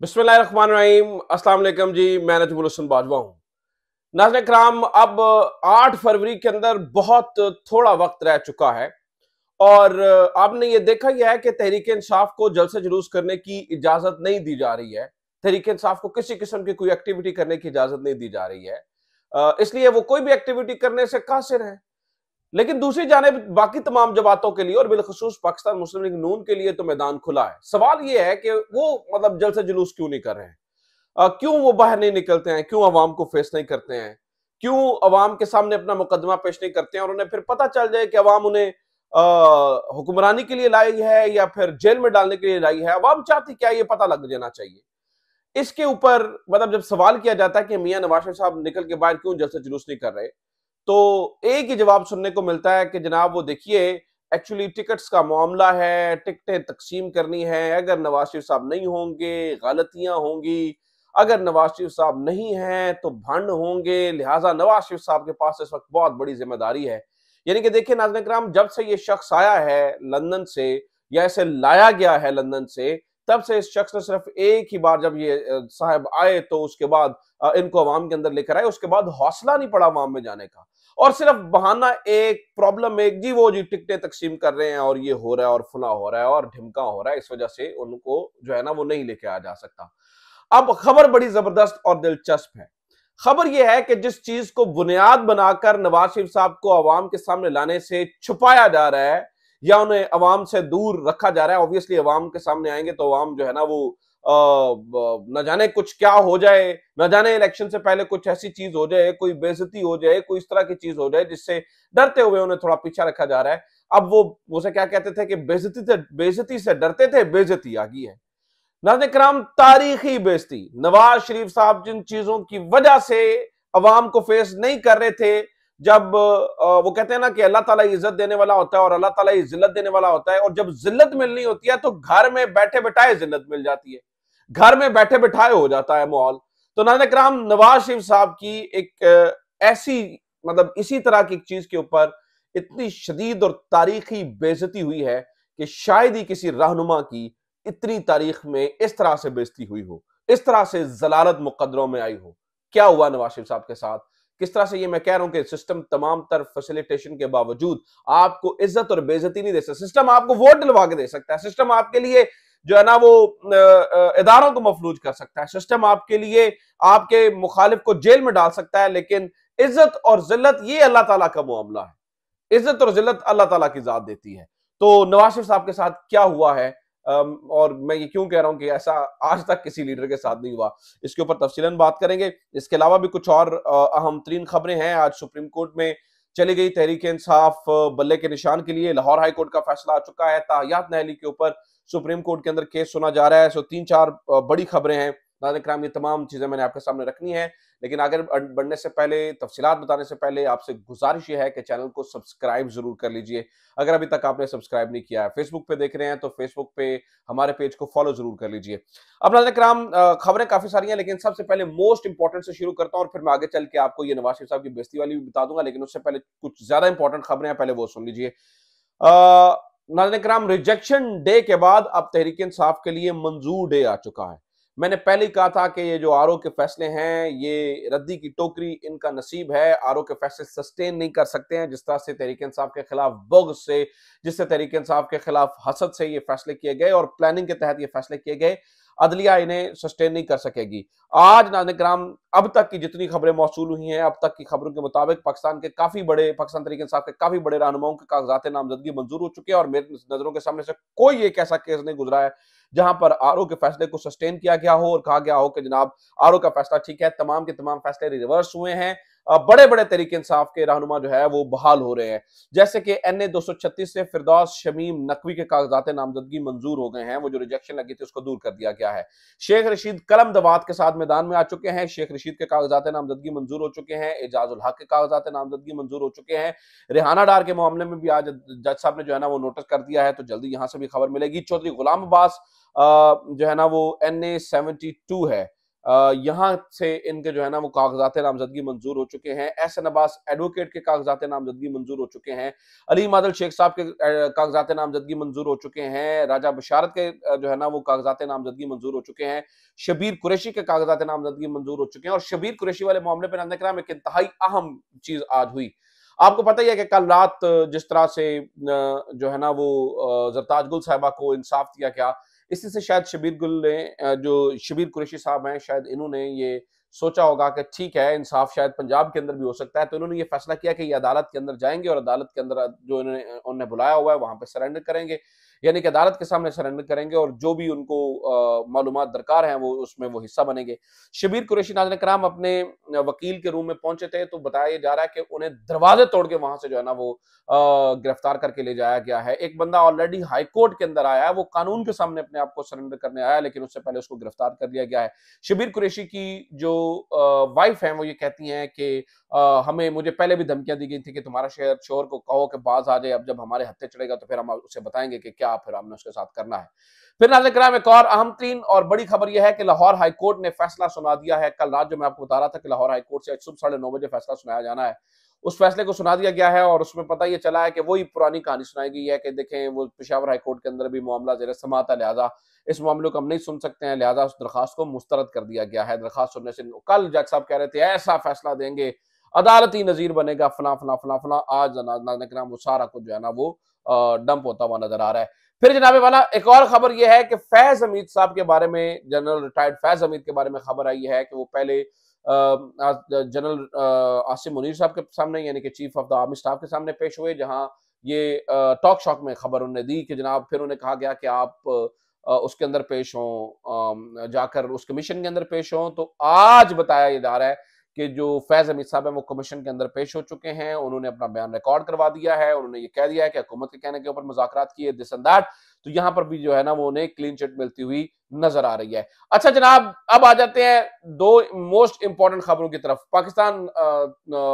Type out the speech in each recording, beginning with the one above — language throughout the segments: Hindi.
बिस्मिल्लाहिर्रहमानिर्रहीम। अस्सलाम वालेकुम जी, मैं नजमुल हसन बाजवा हूँ। नाज़रीन कराम, अब 8 फरवरी के अंदर बहुत थोड़ा वक्त रह चुका है और आपने ये देखा ही है कि तहरीक इंसाफ को जलसे जुलूस करने की इजाजत नहीं दी जा रही है। तहरीक इंसाफ को किसी किस्म की कोई एक्टिविटी करने की इजाजत नहीं दी जा रही है। इसलिए वो कोई भी एक्टिविटी करने से कासिर है। लेकिन दूसरी जानिब बाकी तमाम जमातों के लिए और बिलखसूस पाकिस्तान मुस्लिम लीग नून के लिए तो मैदान खुला है। सवाल यह है कि वो मतलब जलसे जुलूस क्यों नहीं कर रहे हैं? क्यों वो बाहर नहीं निकलते हैं? क्यों अवाम को फेस नहीं करते हैं? क्यों अवाम के सामने अपना मुकदमा पेश नहीं करते हैं और उन्हें फिर पता चल जाए कि अवाम उन्हें हुक्मरानी के लिए लाई है या फिर जेल में डालने के लिए लाई है? अवाम चाहती क्या, ये पता लग जाना चाहिए। इसके ऊपर मतलब जब सवाल किया जाता है कि मियां नवाज शरीफ साहब निकल के बाहर क्यों जलसे जुलूस नहीं कर रहे, तो एक ही जवाब सुनने को मिलता है कि जनाब वो देखिए, एक्चुअली टिकट्स का मामला है, टिकटें तकसीम करनी है, अगर नवाज शरीफ साहब नहीं होंगे गलतियां होंगी, अगर नवाज शरीफ साहब नहीं हैं तो भंड होंगे, लिहाजा नवाज शरीफ साहब के पास इस वक्त बहुत बड़ी जिम्मेदारी है। यानी कि देखिए नाज़रीन कराम, जब से ये शख्स आया है लंदन से या इसे लाया गया है लंदन से, तब से इस शख्स ने सिर्फ एक ही बार जब ये साहब आए तो उसके बाद इनको अवाम के अंदर लेकर आए, उसके बाद हौसला नहीं पड़ा अवाम में जाने का और सिर्फ बहाना एक, प्रॉब्लम एक, जी वो जी टिकटें तकसीम कर रहे हैं और ये हो रहा है और फुला हो रहा है और ढिमका हो रहा है, इस वजह से उनको जो है ना वो नहीं लेके आ जा सकता। अब खबर बड़ी जबरदस्त और दिलचस्प है। खबर यह है कि जिस चीज को बुनियाद बनाकर नवाज शरीफ साहब को अवाम के सामने लाने से छुपाया जा रहा है या उन्हें अवाम से दूर रखा जा रहा है, ऑब्वियसली अवाम के सामने आएंगे तो अवाम जो है ना वो न जाने कुछ क्या हो जाए, न जाने इलेक्शन से पहले कुछ ऐसी चीज हो जाए, कोई बेइज्जती हो जाए, कोई इस तरह की चीज हो जाए जिससे डरते हुए उन्हें थोड़ा पीछा रखा जा रहा है। अब वो उसे क्या कहते थे कि बेइज्जती से डरते थे, बेइज्जती आ गई है। नाज़रीन कराम, तारीखी बेइज्जती। नवाज शरीफ साहब जिन चीजों की वजह से अवाम को फेस नहीं कर रहे थे, जब वो कहते हैं ना कि अल्लाह ताला इज्जत देने वाला होता है और अल्लाह ताला जिल्लत देने वाला होता है, और जब जिल्लत मिलनी होती है तो घर में बैठे बिठाए जिल्लत मिल जाती है, घर में बैठे बिठाए हो जाता है माहौल। तो नाज़रीन कराम, नवाज शरीफ साहब की एक ऐसी मतलब इसी तरह की एक चीज के ऊपर इतनी शदीद और तारीखी बेइज्जती हुई है कि शायद ही किसी रहनुमा की इतनी तारीख में इस तरह से बेइज्जती हुई हो, इस तरह से जलालत मुकद्दरों में आई हो। क्या हुआ नवाज शरीफ साहब के साथ? किस तरह से, ये मैं कह रहा हूं कि सिस्टम तमाम तर फैसिलिटेशन के बावजूद आपको इज्जत और बेइज्जती नहीं दे सकता। सिस्टम आपको वोट दिलवा के दे सकता है, सिस्टम आपके लिए जो है ना वो इदारों को मफलूज कर सकता है, सिस्टम आपके लिए आपके मुखालिफ को जेल में डाल सकता है, लेकिन इज्जत और जिल्लत ये अल्लाह ताला का मामला है। इज्जत और जिल्लत अल्लाह ताला की जात देती है। तो नवाज शरीफ साहब के साथ क्या हुआ है, और मैं ये क्यों कह रहा हूं कि ऐसा आज तक किसी लीडर के साथ नहीं हुआ, इसके ऊपर तफसीलन बात करेंगे। इसके अलावा भी कुछ और अहम तरीन खबरें हैं। आज सुप्रीम कोर्ट में चली गई तहरीक इंसाफ बल्ले के निशान के लिए। लाहौर हाई कोर्ट का फैसला आ चुका है। ताहियात नहली के ऊपर सुप्रीम कोर्ट के अंदर केस सुना जा रहा है। सो 3-4 बड़ी खबरें हैं। नाज़रीन कराम, ये तमाम चीजें मैंने आपके सामने रखनी है, लेकिन आगे बढ़ने से पहले, तफसीलात बताने से पहले आपसे गुजारिश ये है कि चैनल को सब्सक्राइब जरूर कर लीजिए अगर अभी तक आपने सब्सक्राइब नहीं किया है। फेसबुक पे देख रहे हैं तो फेसबुक पे हमारे पेज को फॉलो जरूर कर लीजिए। अब नाज़रीन कराम, खबरें काफी सारी हैं, लेकिन सबसे पहले मोस्ट इंपॉर्टेंट से शुरू करता हूं और फिर मैं आगे चल के आपको ये नवाज शरीफ साहब की बेइज्जती वाली भी बता दूंगा, लेकिन उससे पहले कुछ ज्यादा इंपॉर्टेंट खबरें हैं, पहले वो सुन लीजिए। नाज़रीन कराम, रिजेक्शन डे के बाद अब तहरीक इंसाफ के लिए मंजूर डे आ चुका है। मैंने पहले ही कहा था कि ये जो आरओ के फैसले हैं, ये रद्दी की टोकरी इनका नसीब है। आरओ के फैसले सस्टेन नहीं कर सकते हैं। जिस तरह से तहरीक इंसाफ के खिलाफ बुग़्ज़ से, जिससे तहरीक इंसाफ के खिलाफ हसद से ये फैसले किए गए और प्लानिंग के तहत ये फैसले किए गए, अदलिया इन्हें सस्टेन नहीं कर सकेगी। आज नाज़रीन कराम, अब तक की जितनी खबरें मौसूल हुई हैं, अब तक की खबरों के मुताबिक पाकिस्तान तहरीक इंसाफ के काफी बड़े रहनुमाओं के कागजात नामजदगी मंजूर हो चुके हैं और मेरी नजरों के सामने से कोई एक ऐसा केस नहीं गुजरा है जहां पर आरओ के फैसले को सस्टेन किया गया हो और कहा गया हो कि जनाब आरओ का फैसला ठीक है। तमाम के तमाम फैसले रिवर्स हुए हैं। बड़े बड़े तहरीक इंसाफ के रहनुमा जो है वो बहाल हो रहे हैं, जैसे कि NA 236 से फिरदौस शमीम नकवी के कागजात नामजदगी मंजूर हो गए हैं। वो जो रिजेक्शन लगी थी उसको दूर कर दिया गया है। शेख रशीद कलम दवात के साथ मैदान में आ चुके हैं। शेख रशीद के कागजात नामजदगी मंजूर हो चुके हैं। एजाजुल हक के कागजात नामजदगी मंजूर हो चुके हैं। रेहाना डार के मामले में भी आज जज साहब ने जो है ना वो नोटिस कर दिया है, तो जल्दी यहां से भी खबर मिलेगी। चौधरी गुलाम अब्बास जो है ना वो NA 72 है, यहां से इनके जो है ना वो कागजात नामजदगी मंजूर हो चुके हैं। एहसन अब्बास एडवोकेट के कागजात नामजदगी मंजूर हो चुके हैं। अली मादल शेख साहब के कागजात नामजदगी मंजूर हो चुके हैं। राजा बशारत के जो है ना वो कागजात नामजदगी मंजूर हो चुके हैं। शबीर कुरैशी के कागजात नामजदगी मंजूर हो चुके हैं। और शबीर कुरैशी वाले मामले पर नाज़रीन किराम एक इंतहाई अहम चीज आज हुई। आपको पता ही है कि कल रात जिस तरह से जो है ना वो जरताज गुल साहिबा को इंसाफ दिया गया, इसी से शायद शबीर गुल ने जो शबीर कुरैशी साहब हैं, शायद इन्होंने ये सोचा होगा कि ठीक है इंसाफ शायद पंजाब के अंदर भी हो सकता है, तो इन्होंने ये फैसला किया कि ये अदालत के अंदर जाएंगे और अदालत के अंदर जो उन्हें बुलाया हुआ है वहां पे सरेंडर करेंगे, यानी कि अदालत के सामने सरेंडर करेंगे और जो भी उनको मालूमात दरकार हैं वो उसमें वो हिस्सा बनेंगे। शबीर कुरैशी नाज़रीन किराम अपने वकील के रूम में पहुंचे थे, तो बताया जा रहा है कि उन्हें दरवाजे तोड़ के वहां से जो है ना वो गिरफ्तार करके ले जाया गया है। एक बंदा ऑलरेडी हाई कोर्ट के अंदर आया है, वो कानून के सामने अपने आप को सरेंडर करने आया, लेकिन उससे पहले उसको गिरफ्तार कर लिया गया है। शबीर कुरैशी की जो वाइफ है वो ये कहती हैं कि हमें मुझे पहले भी धमकियां दी गई थी कि तुम्हारा शोहर को कहो कि बाज आ जाए, अब जब हमारे हत्थे चढ़ेगा तो फिर हम उसे बताएंगे कि क्या फिर हमने उसके साथ करना है। फिर नाज़रीन किराम एक और अहम तरीन और बड़ी खबर यह है कि लाहौर हाई कोर्ट ने फैसला सुना दिया है। कल रात जो मैं आपको बता रहा था कि लाहौर हाई कोर्ट से आज सुबह 9:30 बजे फैसला सुनाया जाना है, उस फैसले को सुना दिया गया है और उसमें पता ये चला है कि वही पुरानी कहानी सुनाई गई है कि देखें वो पेशावर हाई कोर्ट के अंदर भी मामला ज़ेर समाअत है, लिहाजा इस मामले को हम नहीं सुन सकते हैं, लिहाजा उस दरखास्त को मुस्तरद कर दिया गया है। दरखास्त सुनने से कल जज साहब कह रहे थे ऐसा फैसला देंगे, अदालती नजीर बनेगा, फला फला फला फला। आज नाज़रीन किराम वो सारा कुछ जो है ना वो डंप होता हुआ नजर आ रहा है। फिर जनाबे वाला एक और खबर यह है कि फैज हमीद साहब के बारे में, जनरल रिटायर्ड फैज हमीद के बारे में खबर आई है कि वो पहले जनरल आसिम मुनीर साहब के सामने यानी कि chief of the army staff के सामने पेश हुए, जहां ये टॉक शॉक में खबर उन्हें दी कि जनाब, फिर उन्हें कहा गया कि आप उसके अंदर पेश हों, जाकर उस कमीशन के अंदर पेश हों। तो आज बताया जा रहा है कि जो फैज हमीद साहब है वो कमीशन के अंदर पेश हो चुके हैं, उन्होंने अपना बयान रिकॉर्ड करवा दिया है, उन्होंने ये कह दिया है कि हुकूमत के कहने के ऊपर मुज़ाकरात किए, दिस एंड दैट। तो यहाँ पर भी जो है ना वो उन्हें क्लीन चिट मिलती हुई नजर आ रही है। अच्छा जनाब, अब आ जाते हैं दो मोस्ट इंपॉर्टेंट खबरों की तरफ। पाकिस्तान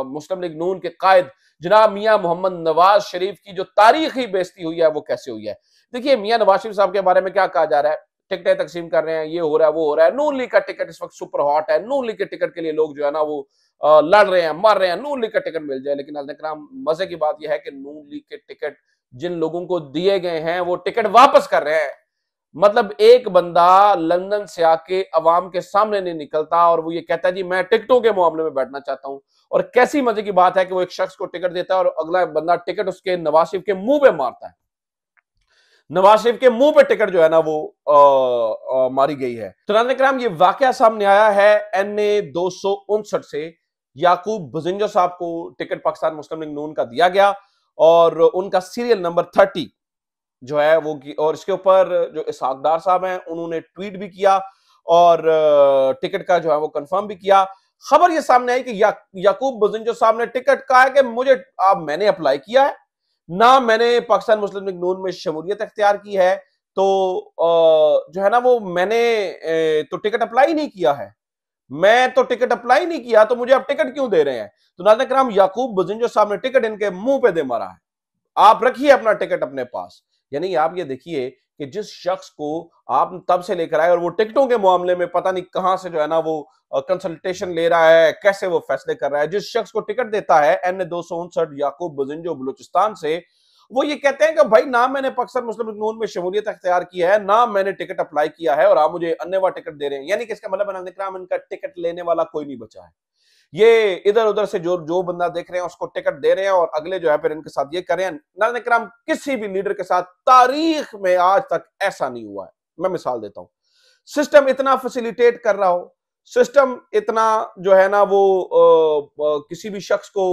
मुस्लिम लीग नून के कायद जनाब मियां मोहम्मद नवाज शरीफ की जो तारीखी बेइज्जती हुई है वो कैसे हुई है। देखिए, मियां नवाज शरीफ साहब के बारे में क्या कहा जा रहा है, टिकटें तकसीम कर रहे हैं, ये हो रहा है वो हो रहा है। नून लीग का टिकट इस वक्त सुपर हॉट है, नून लीग के टिकट के लिए लोग जो है ना वो लड़ रहे हैं, मर रहे हैं, नून लीग का टिकट मिल जाए। लेकिन नाज़रीन मजे की बात यह है कि नून लीग के टिकट जिन लोगों को दिए गए हैं वो टिकट वापस कर रहे हैं। मतलब एक बंदा लंदन से आके अवाम के सामने नहीं निकलता और वो ये कहता है जी मैं टिकटों के मामले में बैठना चाहता हूं। और कैसी मजे की बात है कि वो एक शख्स को टिकट देता है और अगला बंदा टिकट उसके नवाज शरीफ के मुंह पे मारता है। नवाज शरीफ के मुंह पे टिकट जो है ना वो मारी गई है। तो नाज़रीन किराम, ये वाकया सामने आया है NA 259 से। याकूब बुजिंजो साहब को टिकट पाकिस्तान मुस्लिम लीग नून का दिया गया और उनका सीरियल नंबर 30 जो है वो और इसके ऊपर जो इसहाक डार साहब हैं उन्होंने ट्वीट भी किया और टिकट का जो है वो कंफर्म भी किया। खबर ये सामने आई कि याकूब बुजिंजो साहब ने टिकट कहा है कि मैंने अप्लाई किया है ना, मैंने पाकिस्तान मुस्लिम लीग नून में शमूलियत अख्तियार की है, तो जो है ना वो मैंने तो टिकट अप्लाई नहीं किया है, मैं तो टिकट अप्लाई नहीं किया, तो मुझे आप टिकट क्यों दे रहे हैं। तो नाज़रीन किराम, याकूब बुजिंजो साहब ने टिकट इनके मुंह पे दे मारा है। आप रखिए अपना टिकट अपने पास। यानी आप ये देखिए कि जिस शख्स को आप तब से लेकर आए और वो टिकटों के मामले में पता नहीं कहां से जो है ना वो कंसल्टेशन ले रहा है, कैसे वो फैसले कर रहा है। जिस शख्स को टिकट देता है NA 259 याकूब बुजिंजो बलूचिस्तान से, वो ये कहते हैं कि भाई ना मैंने पाकिस्तान मुस्लिम लीग नून में शमूलियत अख्तियार की है, ना मैंने टिकट अप्लाई किया है और आप मुझे अन्यवा टिकट दे रहे हैं। यानी कि इसका मतलब इनका टिकट लेने वाला कोई नहीं बचा है। ये इधर उधर से जो बंदा देख रहे हैं उसको टिकट दे रहे हैं और अगले जो है फिर इनके साथ ये कर रहे हैं। नाज़रीन किराम, किसी भी लीडर के साथ तारीख में आज तक ऐसा नहीं हुआ है। मैं मिसाल देता हूं, सिस्टम इतना फैसिलिटेट कर रहा हो, सिस्टम इतना जो है ना वो किसी भी शख्स को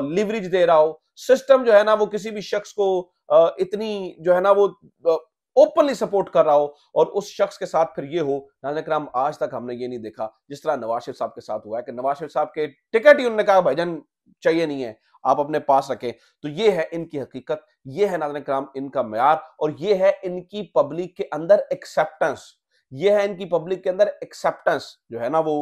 लिवरेज दे रहा हो, सिस्टम जो है ना वो किसी भी शख्स को इतनी जो है ना वो ओपनली सपोर्ट कर रहा हो और उस शख्स के साथ फिर ये हो। नाज़रीन किराम, आज तक हमने ये नहीं देखा जिस तरह नवाज शरीफ साहब के साथ हुआ है कि नवाज शरीफ साहब के टिकट ही उन्होंने कहा भाईजान चाहिए नहीं है, आप अपने पास रखें। तो ये है इनकी हकीकत, ये है नाज़रीन किराम इनका मेयार और ये है इनकी पब्लिक के अंदर एक्सेप्टेंस। ये है इनकी पब्लिक के अंदर एक्सेप्टेंस जो है ना वो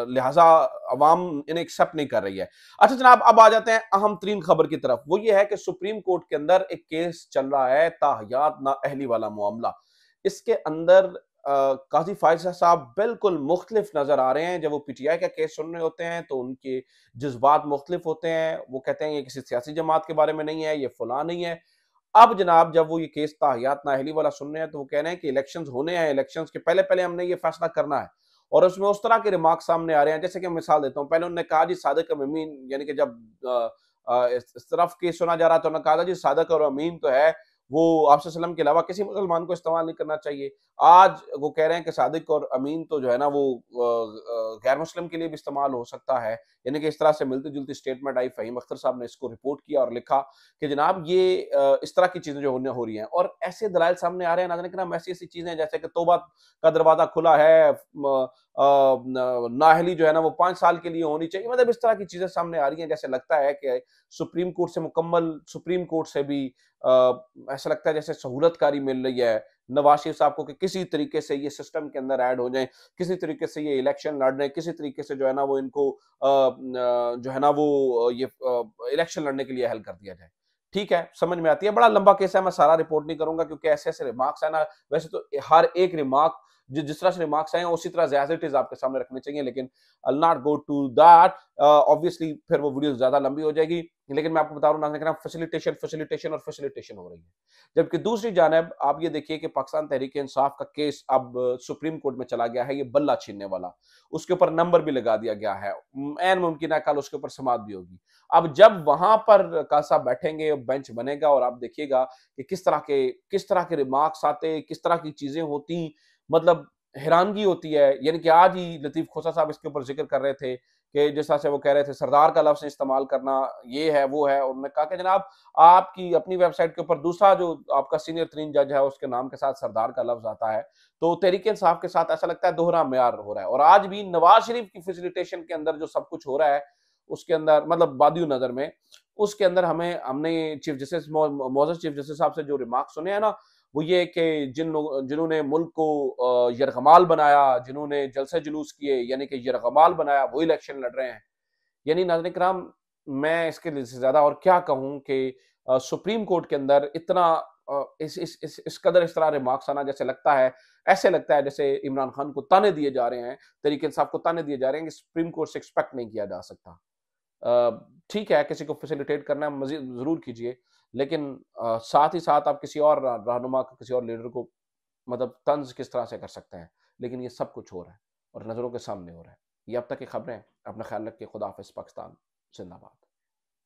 लिहाजा अवाम इन्हें एक्सेप्ट नहीं कर रही है। अच्छा जनाब, अब आ जाते हैं अहम तरीन खबर की तरफ। वो ये है कि सुप्रीम कोर्ट के अंदर एक केस चल रहा है ताहयात नाअहली वाला मामला। इसके अंदर काजी फायजा साहब बिल्कुल मुख्तलिफ नजर आ रहे हैं। जब वो पीटीआई का केस सुन रहे होते हैं तो उनके जज्बात मुख्तलिफ होते हैं। वो कहते हैं ये किसी सियासी जमात के बारे में नहीं है, ये फलां नहीं है। अब जनाब जब वो ये केस ताहियात नाअहली वाला सुन रहे हैं तो वो कह रहे हैं कि इलेक्शंस होने हैं, इलेक्शंस के पहले पहले हमने ये फैसला करना है। और उसमें उस तरह के रिमार्क सामने आ रहे हैं, जैसे कि मिसाल देता हूं, पहले उन्होंने कहा जी सादिक और अमीन, यानी कि जब इस तरफ केस सुना जा रहा था, उन्होंने कहा था जी सादिक और अमीन तो है वो आपसे सल्लम के अलावा किसी मुसलमान को इस्तेमाल नहीं करना चाहिए। आज वो कह रहे हैं कि सादिक और अमीन तो जो है ना वो गैर मुस्लिम के लिए भी इस्तेमाल हो सकता है। यानी कि इस तरह से मिलती जुलती स्टेटमेंट आई। फ़हीम अख्तर साहब ने इसको रिपोर्ट किया और लिखा कि जनाब ये इस तरह की चीजें जो हो रही हैं और ऐसे दलाइल सामने आ रहे हैं। नाज़रीन किराम, ऐसी ऐसी चीजें जैसे कि तौबा का दरवाजा खुला है, नाअहली जो है ना वो 5 साल के लिए होनी चाहिए। मतलब इस तरह की चीजें सामने आ रही हैं, जैसे लगता है कि सुप्रीम कोर्ट से भी ऐसा लगता है जैसे सहूलतकारी मिल रही है नवाज शरीफ साहब को कि किसी तरीके से ये सिस्टम के अंदर ऐड हो जाएं, किसी तरीके से ये इलेक्शन लड़ रहे हैं, किसी तरीके से जो है ना वो इनको जो है ना वो ये इलेक्शन लड़ने के लिए हल कर दिया जाए। ठीक है, समझ में आती है। बड़ा लंबा केस है, मैं सारा रिपोर्ट नहीं करूंगा क्योंकि ऐसे ऐसे रिमार्क्स है ना। वैसे तो हर एक रिमार्क जिस तरह से रिमार्क्स आए हैं उसी तरह एज इट इज आपके सामने रखने चाहिए, लेकिन I not go to that. Obviously फिर वो वीडियो ज्यादा लंबी हो जाएगी। लेकिन मैं आपको बता रहा हूँ फैसिलिटेशन फैसिलिटेशन और फैसिलिटेशन हो रही है। जबकि दूसरी जानब आप ये देखिए कि पाकिस्तान तहरीक इंसाफ का केस अब सुप्रीम कोर्ट में चला गया है, ये बल्ला छीनने वाला। उसके ऊपर नंबर भी लगा दिया गया है, ऐन मुमकिन है कल उसके ऊपर समाअत भी होगी। अब जब वहां पर काजी साहब बैठेंगे, बेंच बनेगा और आप देखिएगा कि किस तरह के रिमार्क्स आते, किस तरह की चीजें होती, मतलब हैरानगी होती है। यानी कि आज ही लतीफ खोसा साहब इसके ऊपर जिक्र कर रहे थे कि जिस तरह से वो कह रहे थे सरदार का लफ्ज इस्तेमाल करना ये है वो है। उन्होंने कहा कि जनाब आपकी अपनी वेबसाइट के ऊपर दूसरा जो आपका सीनियर तरीन जज है उसके नाम के साथ सरदार का लफ्ज आता है, तो तहरीक इंसाफ के साथ ऐसा लगता है दोहरा मेयार हो रहा है। और आज भी नवाज शरीफ की फैसिलिटेशन के अंदर जो सब कुछ हो रहा है उसके अंदर, मतलब बादियों नजर में, उसके अंदर हमने चीफ जस्टिस मोअज़्ज़ज़ चीफ जस्टिस साहब से जो रिमार्क सुने हैं ना, वो ये कि जिन्होंने मुल्क को यरगमाल बनाया, जिन्होंने जलसे जुलूस किए, यानी कि यरगमाल बनाया, वो इलेक्शन लड़ रहे हैं। यानी नाज़रीन किराम, मैं इसके लिए से ज्यादा और क्या कहूं कि सुप्रीम कोर्ट के अंदर इतना इस कदर इस तरह रिमार्क्स आना, जैसे लगता है, ऐसे लगता है जैसे इमरान खान को ताने दिए जा रहे हैं, तरीके इंसाफ को ताने दिए जा रहे हैं कि सुप्रीम कोर्ट से एक्सपेक्ट नहीं किया जा सकता। ठीक है, किसी को फैसिलिटेट करना है मजीद जरूर कीजिए, लेकिन साथ ही साथ आप किसी और रहनुमा को, किसी और लीडर को मतलब तंज किस तरह से कर सकते हैं। लेकिन ये सब कुछ हो रहा है और नजरों के सामने हो रहा है। ये अब तक की खबरें। अपना ख्याल रखिए। खुदा हाफिज। पाकिस्तान जिंदाबाद।